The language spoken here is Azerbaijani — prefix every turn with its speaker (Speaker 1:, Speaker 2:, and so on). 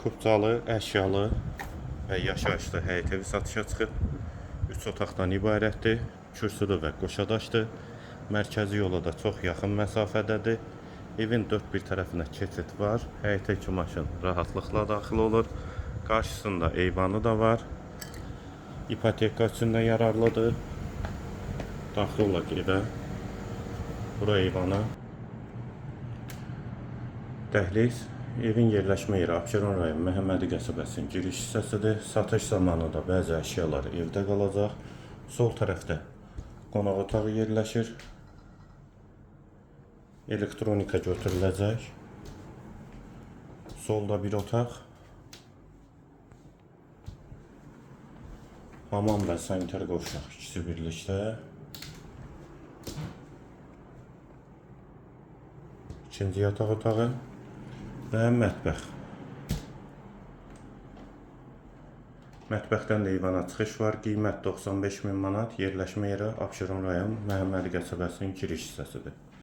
Speaker 1: Kubcalı, əşyalı və yaşayışlı həyət evi satışa çıxıb. 3 otaqdan ibarətdir. Kürsülü və qoşadaşdır. Mərkəzi yola da çox yaxın məsafədədir. Evin dörd bir tərəfinə keçid var. Həyətə 2 maşın rahatlıqla daxil olur. Qarşısında eyvanı da var. İpoteka üçün də yararlıdır. Daxil olaq evə. Bura eyvana. Dəhliz. Evin yerləşmə yeri Abşeron rayon Məhəmmədi qəsəbəsinin giriş hissəsidir. Satış zamanı da bəzi əşyalar evdə qalacaq. Sol tərəfdə qonaq otağı yerləşir. Elektronika götürüləcək. Solda bir otaq. Hamam və sanitar qovşaq ikisi birlikdə. İkinci yataq otağı və mətbəx. Mətbəxdən də eyvana çıxış var. Qiymət 95 min manat. Yerləşmə yeri Abşeron rayon Məhəmmədi qəsəbəsinin giriş hissəsidir.